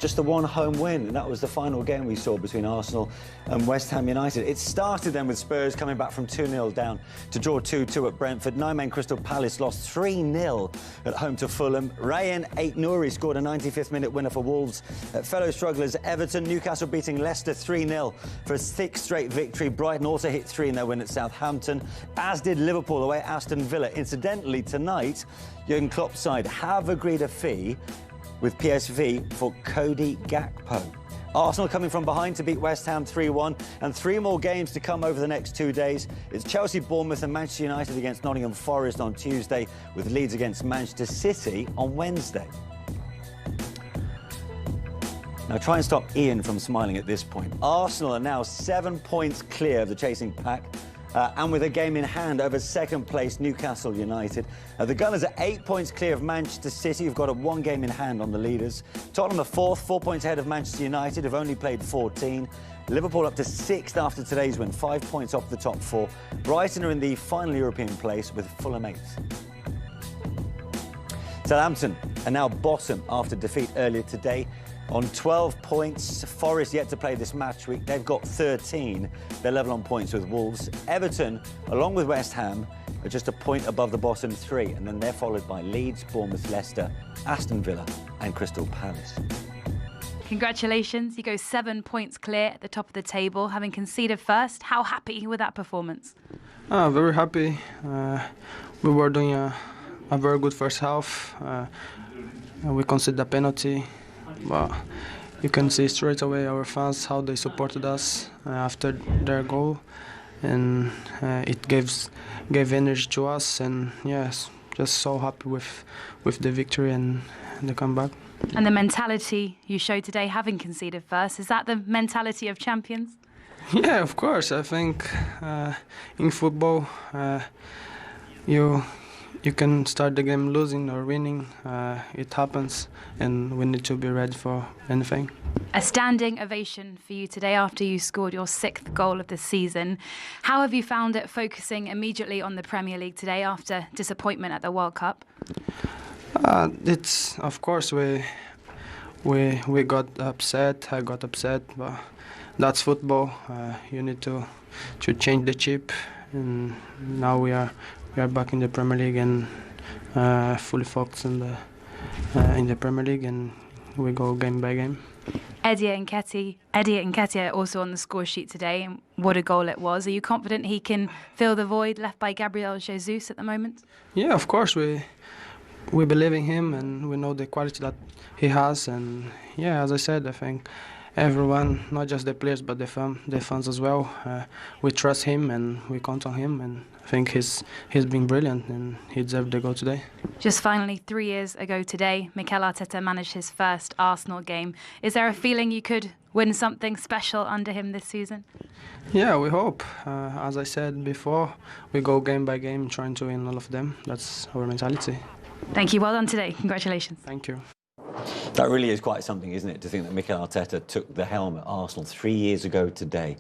just the one home win, and that was the final game we saw between Arsenal and West Ham United. It started then with Spurs coming back from 2-0 down to draw 2-2 at Brentford. Nine-man Crystal Palace lost 3-0 at home to Fulham. Rayan Ait-Nouri scored a 95th minute winner for Wolves. Fellow strugglers Everton, Newcastle beating Leicester 3-0 for a sixth straight victory. Brighton also hit 3 in their win at Southampton, as did Liverpool away at Aston Villa. Incidentally, tonight, Jurgen Klopp's side have agreed a fee with PSV for Cody Gakpo. Arsenal coming from behind to beat West Ham 3-1, and 3 more games to come over the next 2 days. It's Chelsea, Bournemouth and Manchester United against Nottingham Forest on Tuesday, with Leeds against Manchester City on Wednesday. Now try and stop Ian from smiling at this point. Arsenal are now 7 points clear of the chasing pack, and with a game in hand over second place Newcastle United. The Gunners are 8 points clear of Manchester City, who've got a 1 game in hand on the leaders. Tottenham are 4th, 4 points ahead of Manchester United, who've only played 14. Liverpool up to 6th after today's win, 5 points off the top 4. Brighton are in the final European place with Fulham 8th. Southampton are now bottom after defeat earlier today on 12 points. Forest yet to play this match week. They've got 13. They're level on points with Wolves. Everton, along with West Ham, are just a point above the bottom 3, and then they're followed by Leeds, Bournemouth, Leicester, Aston Villa and Crystal Palace. Congratulations, you go 7 points clear at the top of the table, having conceded first. How happy with that performance? Very happy. We were doing a very good first half. We conceded a penalty. But you can see straight away our fans, how they supported us after their goal, and it gave energy to us, and yes, just so happy with the victory and the comeback. And the mentality you showed today, having conceded first, is that the mentality of champions? Yeah, of course. I think in football you can start the game losing or winning. It happens, and we need to be ready for anything. A standing ovation for you today after you scored your 6th goal of the season. How have you found it focusing immediately on the Premier League today after disappointment at the World Cup? It's, of course, we got upset. I got upset, but that's football. You need to change the chip, and now we are back in the Premier League and fully focused in the Premier League, and we go game by game. Eddie Nketiah also on the score sheet today, and what a goal it was. Are you confident he can fill the void left by Gabriel Jesus at the moment? Yeah, of course. We believe in him, and we know the quality that he has. And yeah, as I said, I think everyone, not just the players but the fans as well, we trust him and we count on him, and I think he's been brilliant and he deserved the goal today. Just finally, 3 years ago today, Mikel Arteta managed his first Arsenal game. Is there a feeling you could win something special under him this season? Yeah, we hope. As I said before, we go game by game trying to win all of them. That's our mentality. Thank you. Well done today. Congratulations. Thank you. That really is quite something, isn't it, to think that Mikel Arteta took the helm at Arsenal 3 years ago today.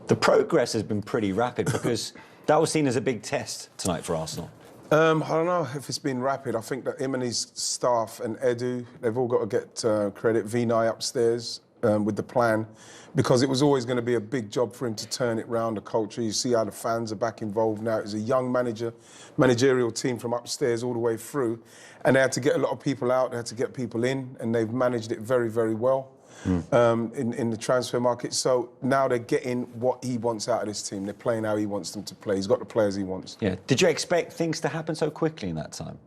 The progress has been pretty rapid, because that was seen as a big test tonight for Arsenal. I don't know if it's been rapid. I think that him and his staff and Edu, they've all got to get credit. Vinay upstairs with the plan, because it was always going to be a big job for him to turn it round, the culture. You see how the fans are back involved now. It was a young managerial team from upstairs all the way through, and they had to get a lot of people out, they had to get people in, and they've managed it very, very well in the transfer market. So now they're getting what he wants out of this team. They're playing how he wants them to play. He's got the players he wants. Yeah. Did you expect things to happen so quickly in that time?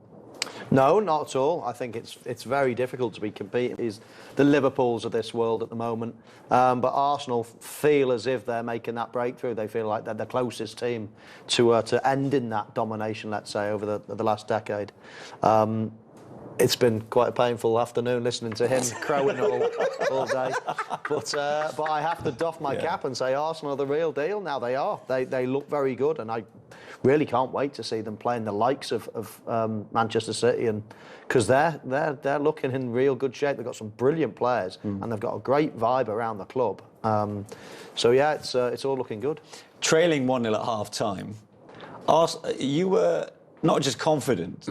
No, not at all. I think it's very difficult to be competing. Is the Liverpools of this world at the moment, but Arsenal feel as if they're making that breakthrough. They feel like they're the closest team to ending that domination, let's say, over the last decade. It's been quite a painful afternoon listening to him crowing all day. But I have to doff my cap and say Arsenal are the real deal now. They are. They look very good, and I really can't wait to see them playing the likes of Manchester City, and because they're looking in real good shape. They've got some brilliant players, and they've got a great vibe around the club. So yeah, it's all looking good. Trailing 1-0 at half-time, you were not just confident,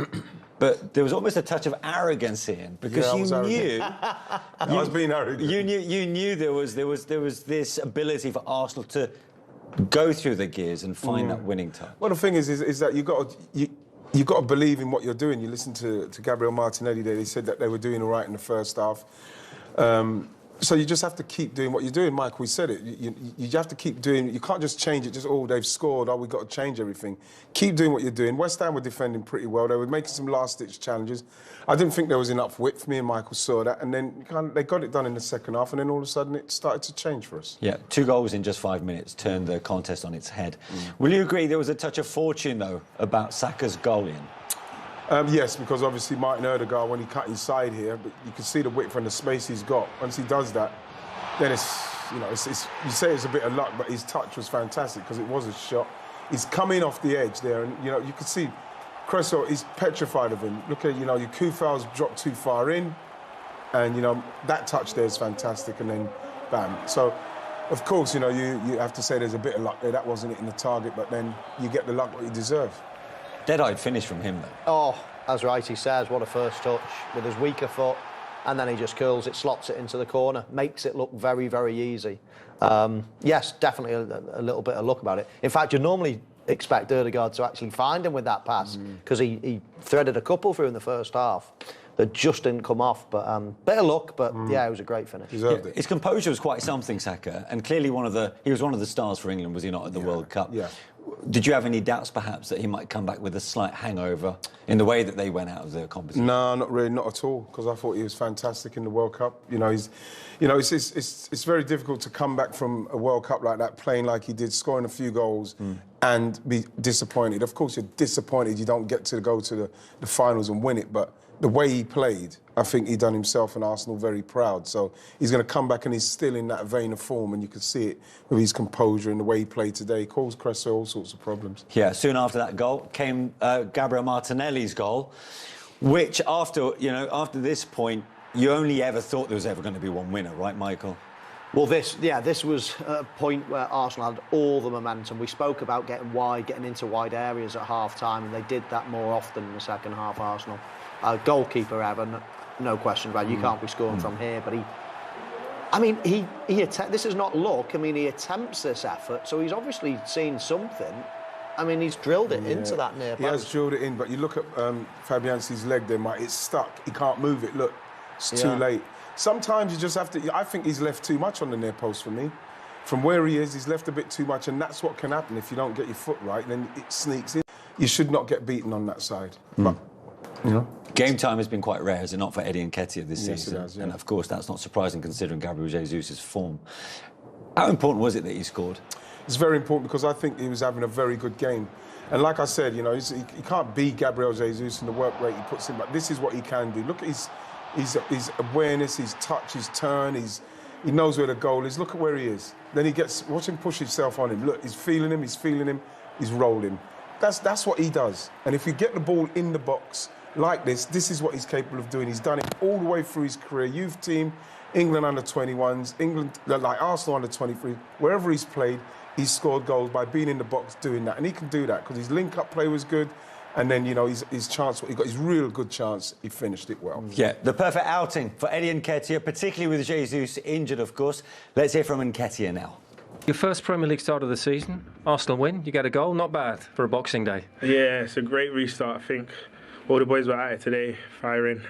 but there was almost a touch of arrogance in because you knew I was being arrogant. You knew there was this ability for Arsenal to go through the gears and find that winning touch. Well, the thing is that you got to believe in what you're doing. You listen to Gabriel Martinelli there. He said that they were doing all right in the first half. So you just have to keep doing what you're doing, Mike. We said it. You have to keep doing. You can't just change it. Just they've scored. We've got to change everything. Keep doing what you're doing. West Ham were defending pretty well. They were making some last-ditch challenges. I didn't think there was enough width. Me and Michael saw that, and then they got it done in the second half, and then all of a sudden it started to change for us. Yeah, 2 goals in just 5 minutes turned the contest on its head. Will you agree there was a touch of fortune though about Saka's goal in? Yes, because obviously Martin Ødegaard, when he cut inside here, but you can see the width and the space he's got. Once he does that, then it's you say it's a bit of luck, but his touch was fantastic because it was a shot. He's coming off the edge there, and you can see Cresswell is petrified of him. Look at your Kufal's dropped too far in, and that touch there is fantastic, and then bam. So, of course, you have to say there's a bit of luck there. That wasn't hitting the target, but then you get the luck that you deserve. Dead-eyed finish from him, though. Oh, as Wright says, what a first touch with his weaker foot, and then he just curls it, slots it into the corner, makes it look very, very easy. Yes, definitely a little bit of luck about it. In fact, you normally expect Ødegaard to actually find him with that pass because he threaded a couple through in the first half that just didn't come off. But bit of luck, but yeah, it was a great finish. Deserved it. His composure was quite something, Saka, and clearly he was one of the stars for England, was he not, at the World Cup? Yeah. Did you have any doubts, perhaps, that he might come back with a slight hangover in the way that they went out of the competition? No, not really, not at all. Because I thought he was fantastic in the World Cup. It's very difficult to come back from a World Cup like that, playing like he did, scoring a few goals, and be disappointed. Of course, you're disappointed you don't get to go to the finals and win it, but the way he played, I think he done himself and Arsenal very proud. So he's going to come back and he's still in that vein of form, and you can see it with his composure and the way he played today. He caused Cresswell all sorts of problems. Yeah, soon after that goal came Gabriel Martinelli's goal, which after this point, you only ever thought there was ever going to be one winner, right, Michael? Well, this was a point where Arsenal had all the momentum. We spoke about getting into wide areas at half-time, and they did that more often in the second half, Arsenal. Goalkeeper error, no question about it. You can't be scoring from here, but this is not luck. He attempts this effort, so he's obviously seen something. He's drilled it into that near post. He has drilled it in, but you look at Fabianski's leg there, Mike, it's stuck. He can't move it. Look, it's too late. Sometimes you just have to... I think he's left too much on the near post for me. From where he is, he's left a bit too much, and that's what can happen if you don't get your foot right, then it sneaks in. You should not get beaten on that side. But, Game time has been quite rare, has it not, for Eddie Nketiah this season? Yes, it has, yeah. And of course, that's not surprising considering Gabriel Jesus' form. How important was it that he scored? It's very important because I think he was having a very good game. And like I said, he can't be Gabriel Jesus in the work rate he puts in, but this is what he can do. Look at his awareness, his touch, his turn, he knows where the goal is. Look at where he is. Then watch him push himself on him. Look, he's feeling him, he's rolling. That's what he does. And if you get the ball in the box like this is what he's capable of doing. He's done it all the way through his career. Youth team, England under-21s, England, like Arsenal under-23, wherever he's played, he's scored goals by being in the box doing that. And he can do that because his link-up play was good. And then, his chance, he got his real good chance, he finished it well. Yeah, the perfect outing for Eddie Nketiah, particularly with Jesus injured, of course. Let's hear from Nketiah now. Your first Premier League start of the season, Arsenal win, you get a goal, not bad for a Boxing Day. Yeah, it's a great restart, I think. All the boys were at it today, firing.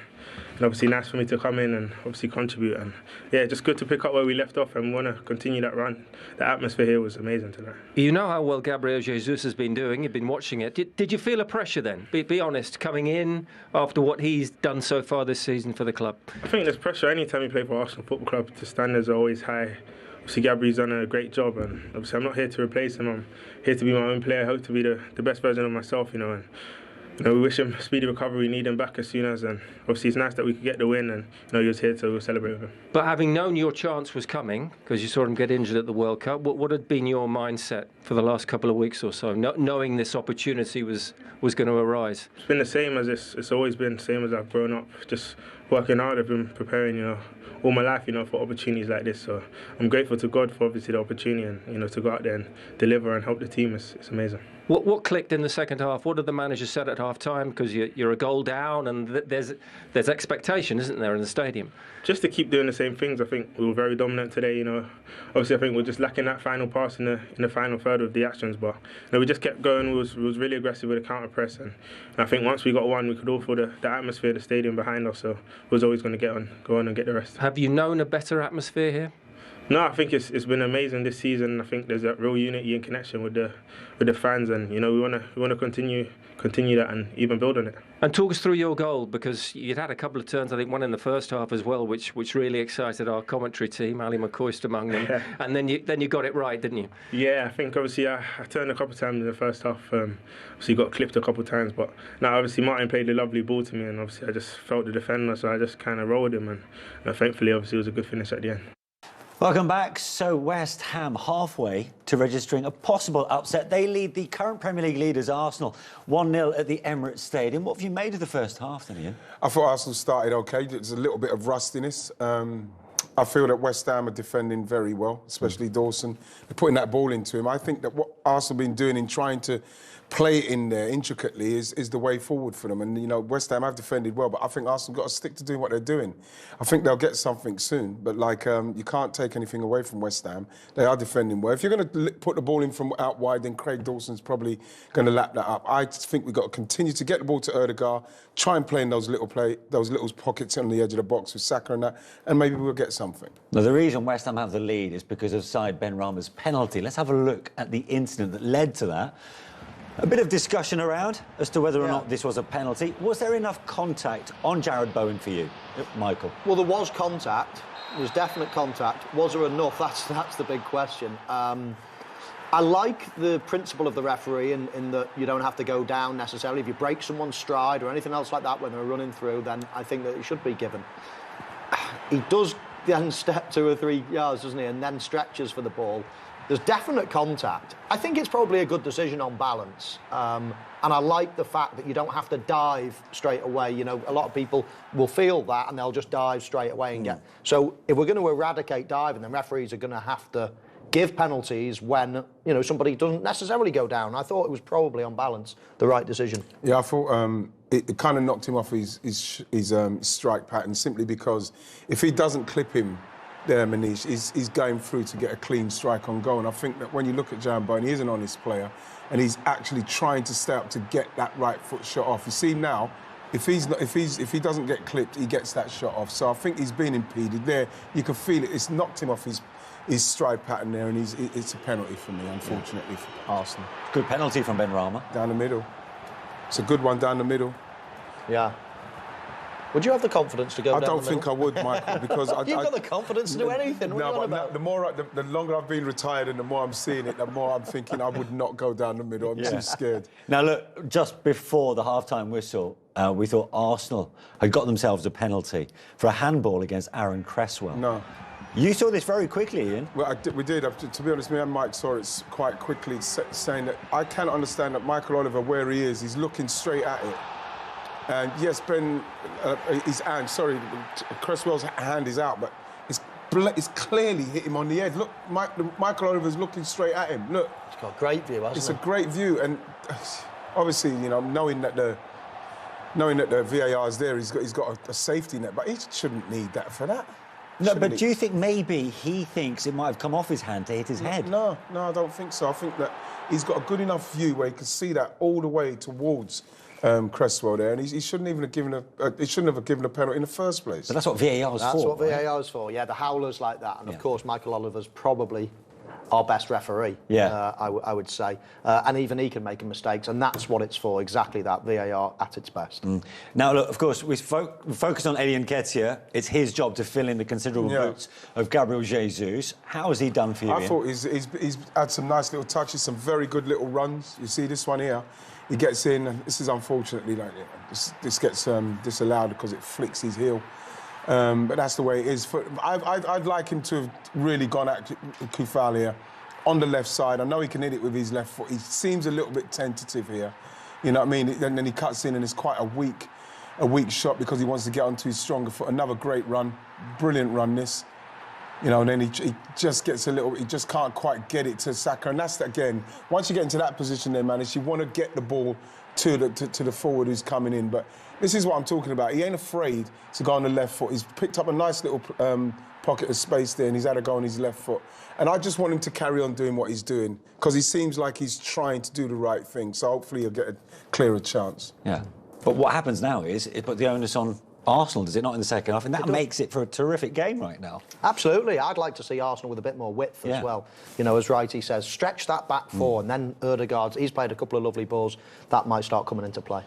And obviously nice for me to come in and obviously contribute. And yeah, just good to pick up where we left off and want to continue that run. The atmosphere here was amazing tonight. You know how well Gabriel Jesus has been doing. You've been watching it. Did you feel a pressure then? Be honest, coming in after what he's done so far this season for the club. I think there's pressure anytime you play for Arsenal Football Club. The standards are always high. Obviously Gabriel's done a great job, and obviously I'm not here to replace him. I'm here to be my own player. I hope to be the best version of myself, And we wish him a speedy recovery. We need him back as soon as. And obviously it's nice that we could get the win, and he was here to celebrate with him. But having known your chance was coming, because you saw him get injured at the World Cup, what had been your mindset for the last couple of weeks or so, knowing this opportunity was going to arise? It's been the same as it's always been, same as I've grown up. Just working hard. I've been preparing, all my life, for opportunities like this. So I'm grateful to God for obviously the opportunity and, to go out there and deliver and help the team. It's amazing. What clicked in the second half? What did the manager said at half-time? Because you're a goal down and there's expectation, isn't there, in the stadium? Just to keep doing the same things. I think we were very dominant today, Obviously, I think we're just lacking that final pass in the final third of the actions. But we just kept going. We was really aggressive with the counter press. And I think once we got one, we could all feel the atmosphere of the stadium behind us. So we was always going to go on and get the rest. Have you known a better atmosphere here? No, I think it's been amazing this season. I think there's a real unity and connection with the fans, and we want to continue that and even build on it. And talk us through your goal, because you'd had a couple of turns, I think one in the first half as well, which really excited our commentary team, Ali McCoist among them. Yeah. And then you got it right, didn't you? Yeah, I think obviously I turned a couple of times in the first half. Obviously got clipped a couple of times, but now obviously Martin played a lovely ball to me, and obviously I just felt the defender, so I just kind of rolled him, and thankfully obviously it was a good finish at the end. Welcome back. So West Ham halfway to registering a possible upset. They lead the current Premier League leaders Arsenal 1-0 at the Emirates Stadium. What have you made of the first half then, Ian? I thought Arsenal started OK. There's a little bit of rustiness. I feel that West Ham are defending very well, especially Dawson. They're putting that ball into him. I think that what Arsenal have been doing in trying to play it in there intricately is the way forward for them. And, West Ham have defended well, but I think Arsenal got to stick to doing what they're doing. I think they'll get something soon, but, you can't take anything away from West Ham. They are defending well. If you're going to put the ball in from out wide, then Craig Dawson's probably going to lap that up. I think we've got to continue to get the ball to Ødegaard, try and play in those little pockets on the edge of the box with Saka and that, and maybe we'll get something. Now, the reason West Ham have the lead is because of Said Benrahma's penalty. Let's have a look at the incident that led to that. A bit of discussion around as to whether or not this was a penalty. Was there enough contact on Jared Bowen for you, Michael? Well, there was contact. There was definite contact. Was there enough? That's the big question. I like the principle of the referee in that you don't have to go down necessarily. If you break someone's stride or anything else like that when they're running through, then I think that it should be given. He does then step 2 or 3 yards, doesn't he, and then stretches for the ball. There's definite contact. I think it's probably a good decision on balance. And I like the fact that you don't have to dive straight away. A lot of people will feel that and they'll just dive straight away and get... So if we're going to eradicate diving, then referees are going to have to give penalties when, somebody doesn't necessarily go down. I thought it was probably on balance the right decision. Yeah, I thought it kind of knocked him off his strike pattern, simply because if he doesn't clip him there, Manish, he's going through to get a clean strike on goal. And I think that when you look at Jared Bowen, he is an honest player, and he's actually trying to stay up to get that right foot shot off. You see now, if he doesn't get clipped, he gets that shot off. So I think he's been impeded there. You can feel it. It's knocked him off his stride pattern there, and it's a penalty for me, unfortunately, for Arsenal. Good penalty from Benrahma. Down the middle. It's a good one down the middle. Yeah. Would you have the confidence to go down the middle? I don't think I would, Michael, because... You've got the confidence to do anything. What are you on the about? longer I've been retired and the more I'm seeing it, the more I'm thinking I would not go down the middle. I'm too scared. Now, look, just before the half-time whistle, we thought Arsenal had got themselves a penalty for a handball against Aaron Cresswell. No. You saw this very quickly, Ian. Well, we did. To be honest, me and Mike saw it quite quickly, saying that I cannot understand that Michael Oliver, where he is, he's looking straight at it. And yes, his hand, Cresswell's hand is out, but it's clearly hit him on the head. Look, Michael Oliver's looking straight at him. Look. He's got a great view, hasn't he? It's a great view, and obviously, knowing that the VAR is there, he's got a safety net, but he shouldn't need that for that. No, but do you think maybe he thinks it might have come off his hand to hit his head? No, I don't think so. I think that he's got a good enough view where he can see that all the way towards Cresswell there, and he shouldn't even have given a penalty in the first place. But that's what VAR is for. That's what VAR is for. Yeah, the howlers like that, and of course Michael Oliver's probably our best referee. Yeah, I would say, and even he can make mistakes, and that's what it's for. Exactly that, VAR at its best. Now, look, of course, we focus on Eddie Nketiah. It's his job to fill in the considerable boots of Gabriel Jesus. How has he done for you? I thought he's had some nice little touches, some very good little runs. You see this one here. He gets in, and this is unfortunately this gets disallowed because it flicks his heel. But that's the way it is. I'd like him to have really gone at Koufalia on the left side. I know he can hit it with his left foot. He seems a little bit tentative here. You know what I mean? And then he cuts in, and it's quite a weak a weak shot because he wants to get onto his stronger foot. Another great run, brilliant run this. You know, and then he just gets a little, he just can't quite get it to Saka. And that's, again, once you get into that position there, man, is you want to get the ball to the forward who's coming in. But this is what I'm talking about. He ain't afraid to go on the left foot. He's picked up a nice little pocket of space there, and he's had a go on his left foot. And I just want him to carry on doing what he's doing, because he seems like he's trying to do the right thing. So hopefully he'll get a clearer chance. Yeah. But what happens now is it put the onus on Arsenal, does it not, in the second half? And that makes it for a terrific game right now. Absolutely. I'd like to see Arsenal with a bit more width as well. You know, as Wright says, stretch that back four, and then Ødegaard, he's played a couple of lovely balls. That might start coming into play.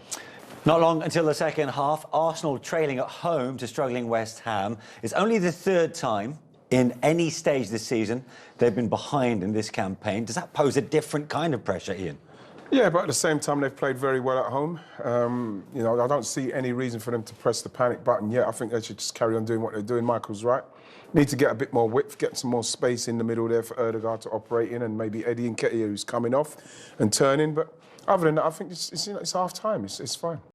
Not long until the second half. Arsenal trailing at home to struggling West Ham. It's only the third time in any stage this season they've been behind in this campaign. Does that pose a different kind of pressure, Ian? Yeah, but at the same time, they've played very well at home. You know, I don't see any reason for them to press the panic button yet. I think they should just carry on doing what they're doing. Michael's right. Need to get a bit more width, get some more space in the middle there for Ødegaard to operate in, and maybe Eddie Nketiah, who's coming off and turning. But other than that, I think it's half time. It's fine.